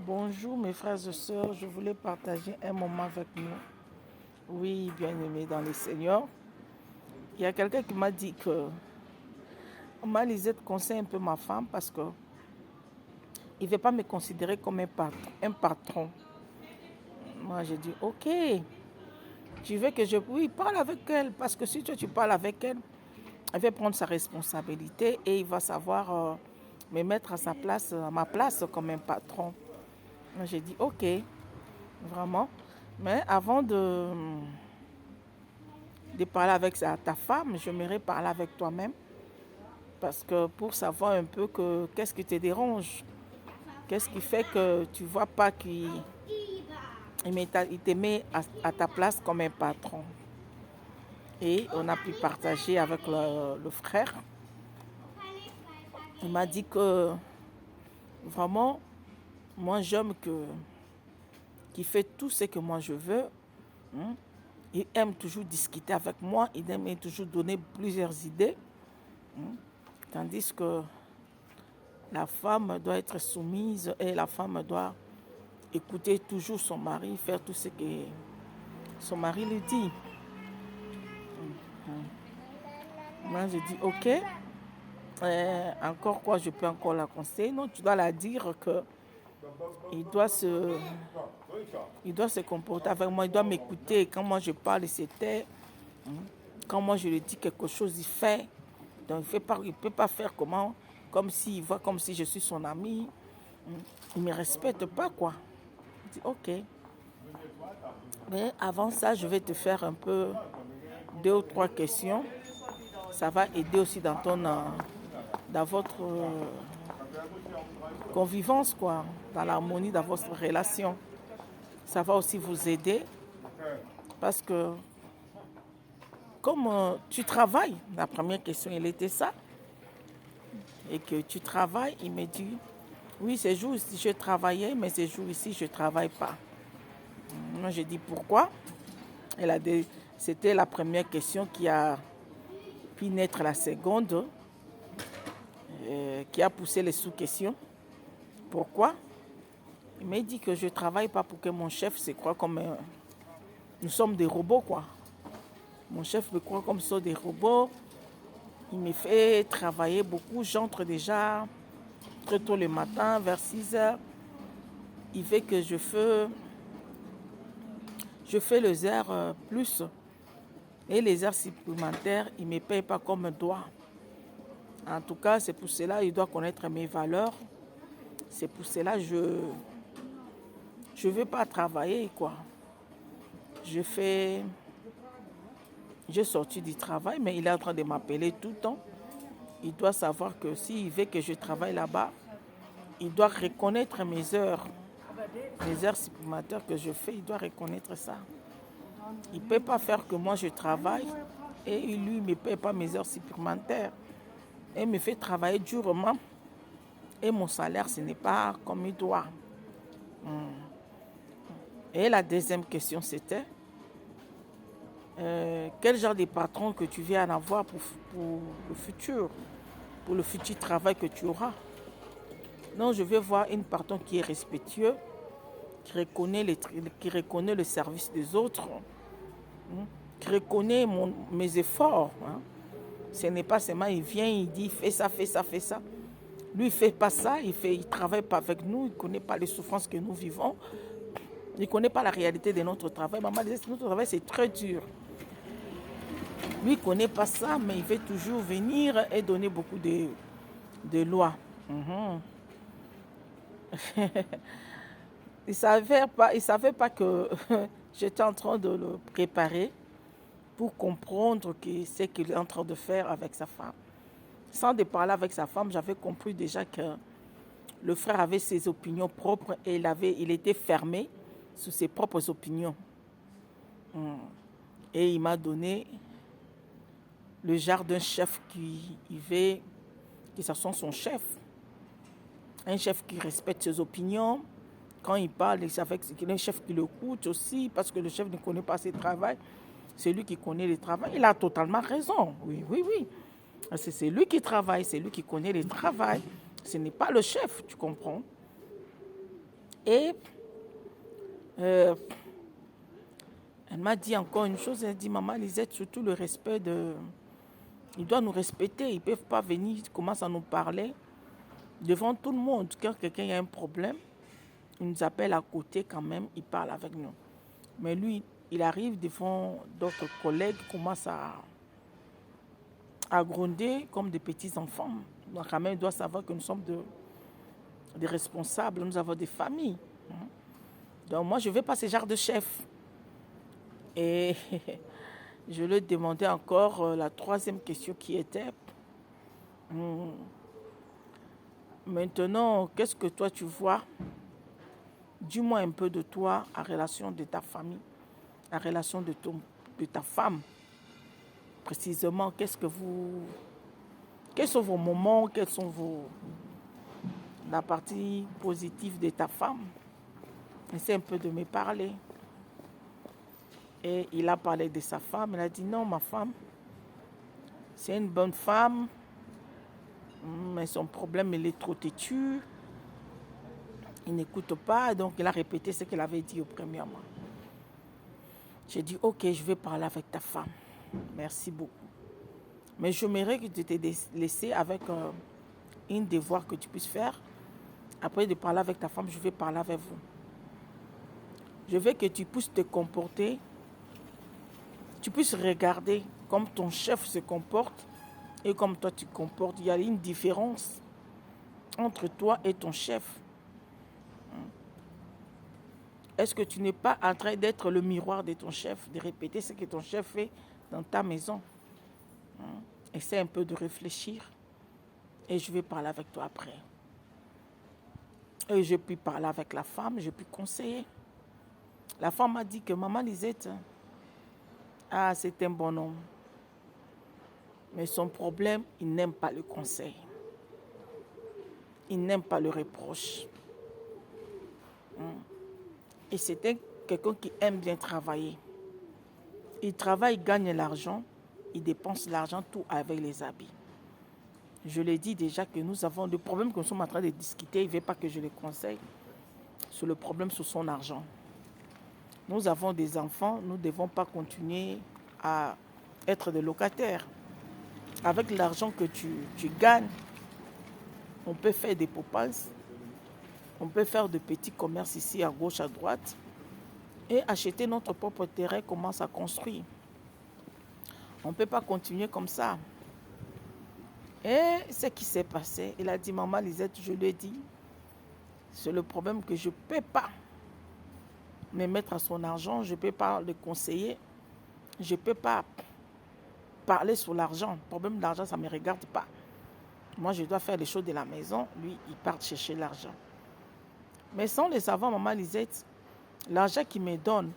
Bonjour mes frères et sœurs, je voulais partager un moment avec nous. Oui, bien-aimés dans le Seigneur. Il y a quelqu'un qui m'a dit que Lisette conseille un peu ma femme parce que il ne veut pas me considérer comme un patron. Moi, j'ai dit, ok, tu veux que je... Oui, parle avec elle parce que si toi, tu parles avec elle, elle va prendre sa responsabilité et il va savoir me mettre à sa place, à ma place comme un patron. Moi, j'ai dit, ok, vraiment. Mais avant de parler avec ta femme, j'aimerais parler avec toi-même parce que pour savoir un peu qu'est-ce qui te dérange, qu'est-ce qui fait que tu ne vois pas il te met à ta place comme un patron. Et on a pu partager avec le frère. Il m'a dit que vraiment, moi j'aime qu'il fait tout ce que moi je veux. Hein. Il aime toujours discuter avec moi, il aime toujours donner plusieurs idées. Hein. Tandis que la femme doit être soumise et la femme doit écouter toujours son mari, faire tout ce que son mari lui dit. Moi, je dis ok. Encore quoi, je peux encore la conseiller. Non, tu dois la dire que il doit se comporter avec moi, il doit m'écouter. Quand moi je parle, il se tait. Quand moi je lui dis quelque chose, il fait. Donc il ne peut pas faire comme s'il voit comme si je suis son ami. Il ne me respecte pas, quoi. Je dis ok. Mais avant ça, je vais te faire un peu 2 ou 3 questions. Ça va aider aussi dans votre convivence, quoi, dans l'harmonie dans votre relation. Ça va aussi vous aider parce que comme tu travailles, la première question, elle était ça, et que tu travailles, il me dit, oui, ces jours ici, je travaillais, mais ces jours ici, je ne travaille pas. Moi, je dis pourquoi. C'était la première question qui a pu naître la seconde, qui a poussé les sous-questions. Pourquoi? Il m'a dit que je ne travaille pas pour que mon chef se croie comme... nous sommes des robots, quoi. Mon chef me croit comme ça des robots. Il me fait travailler beaucoup. J'entre déjà très tôt le matin, vers 6 heures. Il veut que je fais les heures plus. Et les heures supplémentaires, il ne me paye pas comme doit. En tout cas, c'est pour cela qu'il doit connaître mes valeurs. C'est pour cela que je ne veux pas travailler, quoi. J'ai sorti du travail, mais il est en train de m'appeler tout le temps. Il doit savoir que s'il veut que je travaille là-bas, il doit reconnaître mes heures supplémentaires que je fais. Il doit reconnaître ça. Il ne peut pas faire que moi je travaille et lui ne me paye pas mes heures supplémentaires. Il me fait travailler durement et mon salaire, ce n'est pas comme il doit. Et la deuxième question, c'était quel genre de patron que tu viens en avoir pour le futur, pour le futur travail que tu auras. Non, je veux voir une patron qui est respectueux, qui reconnaît le service des autres, qui reconnaît mes efforts. Ce n'est pas seulement il vient, il dit fais ça, fais ça, fais ça. Lui, il ne fait pas ça, il ne travaille pas avec nous, il ne connaît pas les souffrances que nous vivons, il ne connaît pas la réalité de notre travail. Maman disait notre travail, c'est très dur. Lui, il ne connaît pas ça, mais il veut toujours venir et donner beaucoup de lois. Il ne savait pas que j'étais en train de le préparer pour comprendre ce qu'il est en train de faire avec sa femme. Sans de parler avec sa femme, j'avais compris déjà que le frère avait ses opinions propres et il était fermé sur ses propres opinions. Et il m'a donné le genre d'un chef qui veut que ce soit son chef. Un chef qui respecte ses opinions. Quand il parle, il savait que c'est un chef qui l'écoute aussi, parce que le chef ne connaît pas ses travail. C'est lui qui connaît le travail. Il a totalement raison. Oui, oui, oui. C'est lui qui travaille, c'est lui qui connaît le travail. Ce n'est pas le chef, tu comprends. Et euh, elle m'a dit encore une chose, elle dit, maman Lisette, surtout le respect de... Ils doivent nous respecter, ils ne peuvent pas venir, ils commencent à nous parler devant tout le monde. Quand quelqu'un a un problème, il nous appelle à côté quand même, il parle avec nous. Mais lui, il arrive devant d'autres collègues, commence à gronder comme des petits enfants. Donc quand même, il doit savoir que nous sommes des responsables, nous avons des familles. Donc moi, je ne veux pas ce genre de chef. Et je lui demandais encore la troisième question qui était, maintenant, qu'est-ce que toi tu vois? Dis-moi un peu de toi, la relation de ta famille, la relation de ta femme. Précisément, quels sont vos moments, quels sont la partie positive de ta femme? Essaie un peu de me parler. Et il a parlé de sa femme. Il a dit non, ma femme, c'est une bonne femme, mais son problème, il est trop têtu. Il n'écoute pas, donc il a répété ce qu'il avait dit au premier mois. J'ai dit, ok, je vais parler avec ta femme. Merci beaucoup. Mais j'aimerais que tu t'aies laissé avec un devoir que tu puisses faire. Après de parler avec ta femme, je vais parler avec vous. Je veux que tu puisses te comporter, tu puisses regarder comme ton chef se comporte et comme toi tu te comportes. Il y a une différence entre toi et ton chef. Est-ce que tu n'es pas en train d'être le miroir de ton chef, de répéter ce que ton chef fait dans ta maison? Essaie un peu de réfléchir et je vais parler avec toi après. Et je puis parler avec la femme, je puis conseiller. La femme m'a dit que maman Lisette, c'est un bon homme. Mais son problème, il n'aime pas le conseil. Il n'aime pas le reproche. Et c'était quelqu'un qui aime bien travailler. Il travaille, il gagne l'argent, il dépense l'argent tout avec les habits. Je l'ai dit déjà que nous avons le problème que nous sommes en train de discuter, il ne veut pas que je le conseille, sur le problème sur son argent. Nous avons des enfants, nous ne devons pas continuer à être des locataires. Avec l'argent que tu gagnes, on peut faire des popas, on peut faire de petits commerces ici à gauche, à droite et acheter notre propre terrain, commencer à construire. On ne peut pas continuer comme ça. Et ce qui s'est passé, il a dit, maman Lisette, je lui ai dit, c'est le problème que je ne peux pas me mettre à son argent, je ne peux pas le conseiller, je ne peux pas parler sur l'argent. Le problème de l'argent, ça ne me regarde pas. Moi, je dois faire les choses de la maison, lui, il part chercher l'argent. Mais sans le savoir, maman Lisette, l'argent qu'il me donne,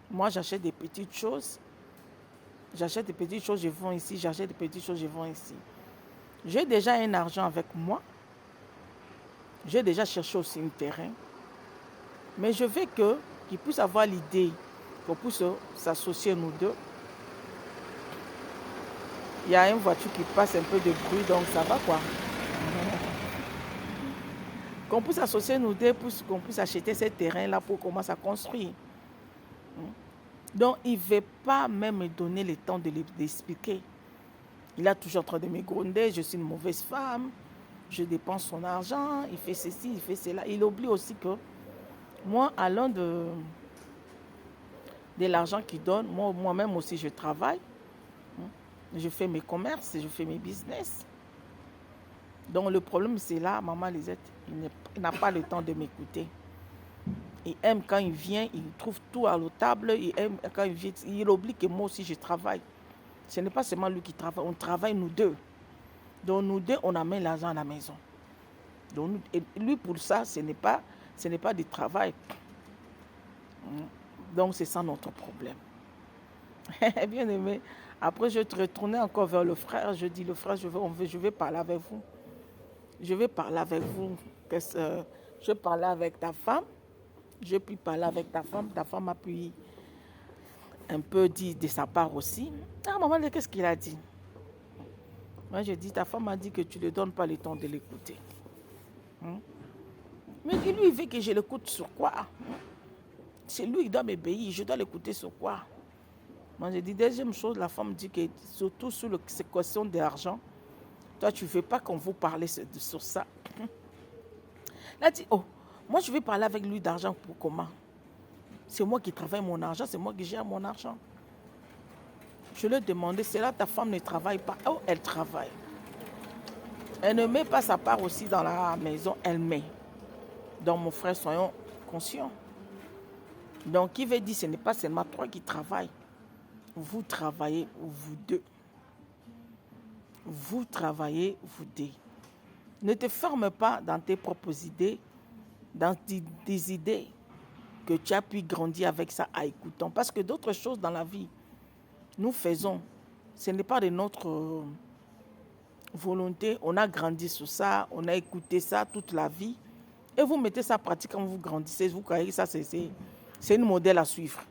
moi, j'achète des petites choses. J'achète des petites choses, je vends ici. J'achète des petites choses, je vends ici. J'ai déjà un argent avec moi. J'ai déjà cherché aussi un terrain. Mais je veux qu'il puisse avoir l'idée qu'on puisse s'associer nous deux. Il y a une voiture qui passe un peu de bruit, donc ça va quoi. Qu'on puisse associer nous deux, qu'on puisse acheter ce terrain-là pour commencer à construire. Donc, il ne veut pas même me donner le temps de l'expliquer. Il est toujours en train de me gronder, je suis une mauvaise femme, je dépense son argent, il fait ceci, il fait cela. Il oublie aussi que moi, allant de l'argent qu'il donne, moi-même aussi je travaille, je fais mes commerces, je fais mes business. Donc le problème c'est là, maman Lisette, il n'a pas le temps de m'écouter. Il aime quand il vient, il trouve tout à la table, il aime quand il vient, il oublie que moi aussi je travaille. Ce n'est pas seulement lui qui travaille, on travaille nous deux. Donc nous deux, on amène l'argent à la maison. Donc lui pour ça, ce n'est pas du travail. Donc c'est ça notre problème. Bien aimé, après je te retournais encore vers le frère, je dis le frère, je vais parler avec vous. Je vais parler avec vous. Je vais parler avec ta femme. Je puis parler avec ta femme a pu un peu dire de sa part aussi. Ah maman, qu'est-ce qu'il a dit? Moi je dis, ta femme a dit que tu ne donnes pas le temps de l'écouter. Mais lui, il veut que je l'écoute sur quoi? C'est lui qui doit m'obéir, je dois l'écouter sur quoi? Moi, j'ai dit, deuxième chose, la femme dit que surtout sur ces questions d'argent, toi, tu ne veux pas qu'on vous parle sur ça. Elle a dit, oh, moi, je vais parler avec lui d'argent pour comment? C'est moi qui travaille mon argent, c'est moi qui gère mon argent. Je lui ai demandé, c'est là ta femme ne travaille pas? Oh, elle travaille. Elle ne met pas sa part aussi dans la maison, elle met. Donc, mon frère, soyons conscients. Donc, il veut dire, ce n'est pas seulement toi qui travailles. Vous travaillez, vous deux. Vous travaillez, vous deux. Ne te ferme pas dans tes propres idées, dans des idées que tu as pu grandir avec ça à écoutant. Parce que d'autres choses dans la vie, nous faisons. Ce n'est pas de notre volonté. On a grandi sur ça, on a écouté ça toute la vie. Et vous mettez ça en pratique quand vous grandissez. Vous croyez que ça, c'est une modèle à suivre.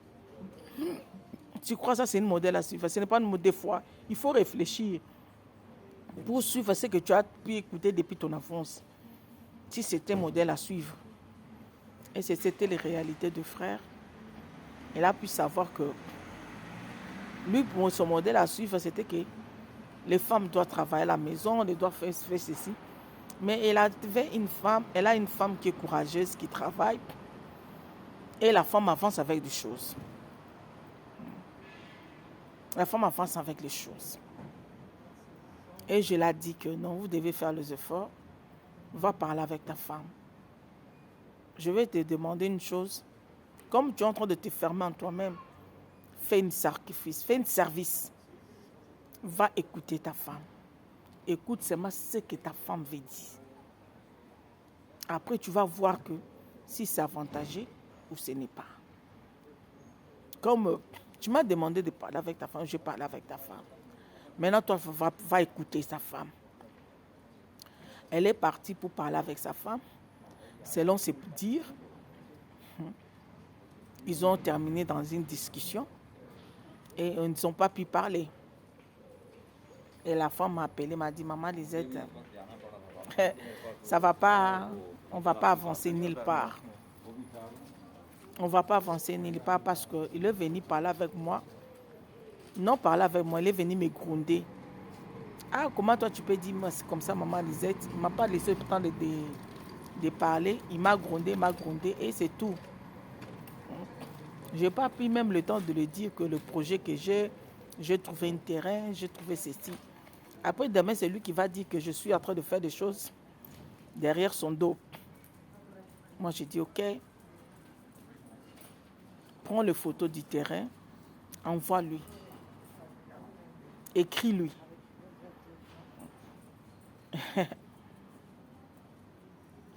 Tu crois que ça, c'est une modèle à suivre. Ce n'est pas une modèle des fois. Il faut réfléchir pour suivre ce que tu as pu écouter depuis ton enfance. Si c'était un modèle à suivre. Et c'était les réalités de frère. Il a pu savoir que lui, pour son modèle à suivre, c'était que les femmes doivent travailler à la maison, elles doivent faire ceci. Mais elle a une femme qui est courageuse, qui travaille. Et la femme avance avec des choses. La femme avance avec les choses. Et je l'ai dit que non, vous devez faire les efforts. Va parler avec ta femme. Je vais te demander une chose. Comme tu es en train de te fermer en toi-même, fais un sacrifice, fais un service. Va écouter ta femme. Écoute seulement ce que ta femme veut dire. Après, tu vas voir que si c'est avantageux ou ce n'est pas. Comme tu m'as demandé de parler avec ta femme, je parle avec ta femme. Maintenant, toi, va écouter sa femme. Elle est partie pour parler avec sa femme. Selon ses dires, ils ont terminé dans une discussion et ils n'ont pas pu parler. Et la femme m'a appelé, m'a dit, maman Lisette, ça va pas, on ne va pas avancer nulle part. On ne va pas avancer nulle part parce qu'il est venu parler avec moi. Non, parler avec moi, il est venu me gronder. Ah, comment toi tu peux dire, moi, c'est comme ça, maman Lisette? Il ne m'a pas laissé le temps de parler. Il m'a grondé et c'est tout. Je n'ai pas pris même le temps de lui dire que le projet que j'ai trouvé un terrain, j'ai trouvé ceci. Après, demain, c'est lui qui va dire que je suis en train de faire des choses derrière son dos. Moi, j'ai dit, OK, prends les photos du terrain, envoie-lui, écris-lui.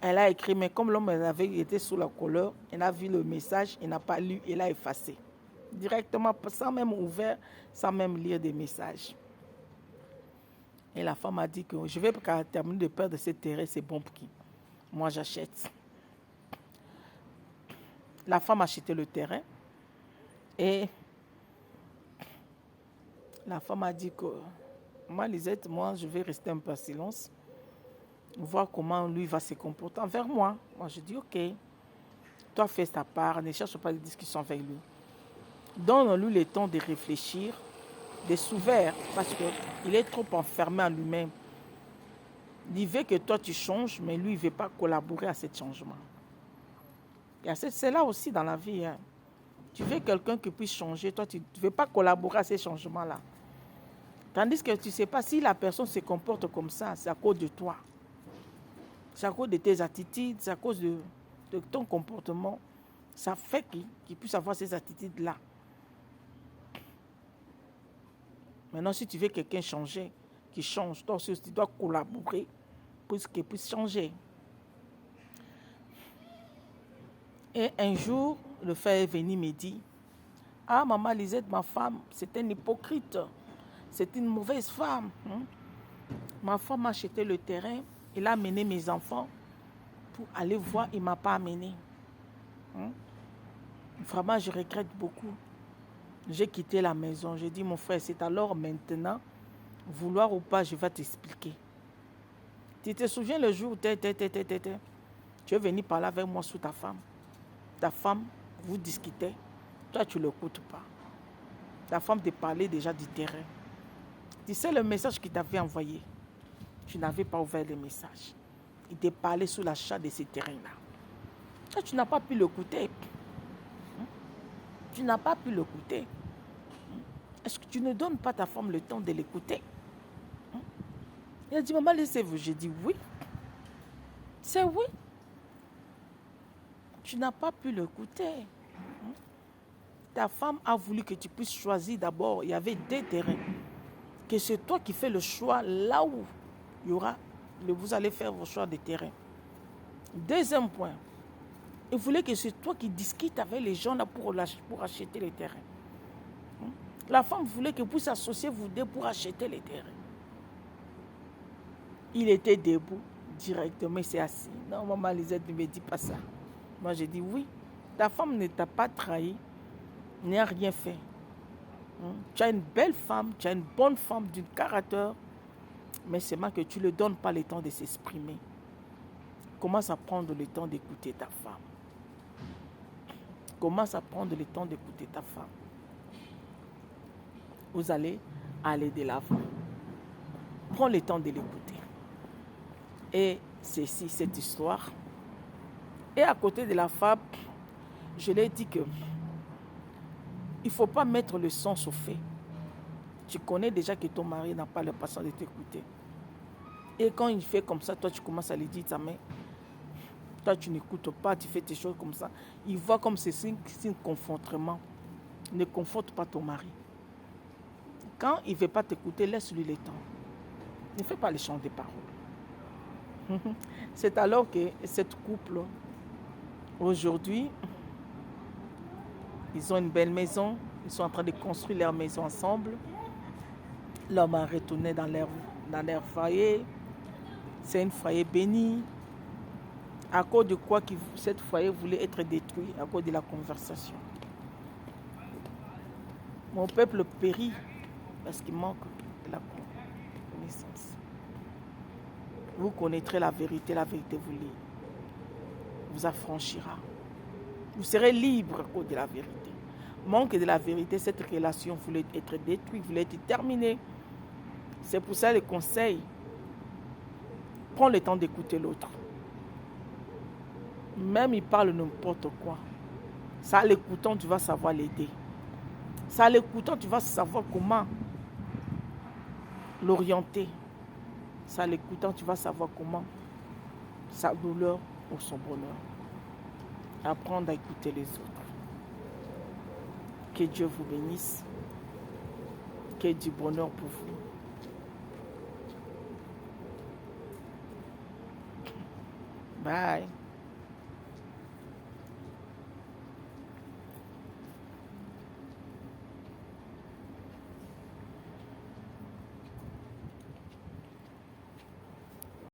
Elle a écrit, mais comme l'homme avait été sous la colère, elle a vu le message, elle n'a pas lu, elle a effacé. Directement, sans même ouvrir, sans même lire des messages. Et la femme a dit que je vais terminer de perdre ce terrain, c'est bon pour qui? Moi, j'achète. La femme a acheté le terrain et la femme a dit que moi, Lisette, je vais rester un peu en silence, voir comment lui va se comporter envers moi. Moi, je dis, OK, toi, fais ta part, ne cherche pas de discussion avec lui. Donne-lui le temps de réfléchir, de s'ouvrir, parce qu'il est trop enfermé en lui-même. Il veut que toi, tu changes, mais lui, il ne veut pas collaborer à ce changement. C'est là aussi dans la vie. Hein. Tu veux quelqu'un qui puisse changer, toi, tu ne veux pas collaborer à ces changements-là. Tandis que tu ne sais pas si la personne se comporte comme ça, c'est à cause de toi. C'est à cause de tes attitudes, c'est à cause de ton comportement. Ça fait qu'il puisse avoir ces attitudes-là. Maintenant, si tu veux quelqu'un changer, qui change, toi aussi, tu dois collaborer pour qu'il puisse changer. Et un jour, le frère est venu me dire, « Ah, maman Lisette, ma femme, c'est une hypocrite. C'est une mauvaise femme. Ma femme a acheté le terrain, il a amené mes enfants pour aller voir, il ne m'a pas amené. Vraiment, je regrette beaucoup. J'ai quitté la maison. J'ai dit, mon frère, c'est alors maintenant, vouloir ou pas, je vais t'expliquer. Tu te souviens le jour où Tu es venu parler avec moi sur ta femme. Ta femme, vous discutez. Toi, tu ne l'écoutes pas. Ta femme te parlait déjà du terrain. Tu sais le message qu'il t'avait envoyé. Tu n'avais pas ouvert le message. Il te parlait sur l'achat de ces terrains-là. Toi, tu n'as pas pu l'écouter. Tu n'as pas pu l'écouter. Est-ce que tu ne donnes pas à ta femme le temps de l'écouter? Il a dit, maman, laissez-vous. J'ai dit oui. C'est oui. Tu n'as pas pu l'écouter. Ta femme a voulu que tu puisses choisir d'abord. Il y avait 2 terrains. Que c'est toi qui fais le choix là où il y aura. Vous allez faire vos choix de terrain. Deuxième point. Il voulait que c'est toi qui discutes avec les gens là pour acheter les terrains. La femme voulait que vous associez vous deux pour acheter les terrains. Il était debout directement, il s'est assis. Non, maman Lisette ne me dit pas ça. Moi, j'ai dit oui. Ta femme ne t'a pas trahi, n'a rien fait. Tu as une belle femme, tu as une bonne femme d'une caractère, mais c'est mal que tu ne lui donnes pas le temps de s'exprimer. Commence à prendre le temps d'écouter ta femme. Commence à prendre le temps d'écouter ta femme. Vous allez aller de l'avant. Prends le temps de l'écouter. Et c'est ici cette histoire. Et à côté de la femme, je l'ai dit que il ne faut pas mettre le sens au fait. Tu connais déjà que ton mari n'a pas la patience de t'écouter. Et quand il fait comme ça, toi tu commences à lui dire, ta mère, toi tu n'écoutes pas, tu fais tes choses comme ça. Il voit comme c'est un confortement. Ne conforte pas ton mari. Quand il ne veut pas t'écouter, laisse-lui le temps. Ne fais pas l'échange de paroles. C'est alors que cette couple, aujourd'hui, ils ont une belle maison. Ils sont en train de construire leur maison ensemble. L'homme a retourné dans leur foyer. C'est un foyer béni. À cause de quoi cette foyer voulait être détruit? À cause de la conversation. Mon peuple périt parce qu'il manque de la connaissance. Vous connaîtrez la vérité vous affranchira. Vous serez libre à cause de la vérité. Manque de la vérité, cette relation voulait être détruite, voulait être terminée. C'est pour ça le conseil. Prends le temps d'écouter l'autre. Même il parle n'importe quoi. Ça, l'écoutant, tu vas savoir l'aider. Ça, l'écoutant, tu vas savoir comment l'orienter. Ça, l'écoutant, tu vas savoir comment sa douleur ou son bonheur. Apprendre à écouter les autres. Que Dieu vous bénisse. Que du bonheur pour vous. Bye.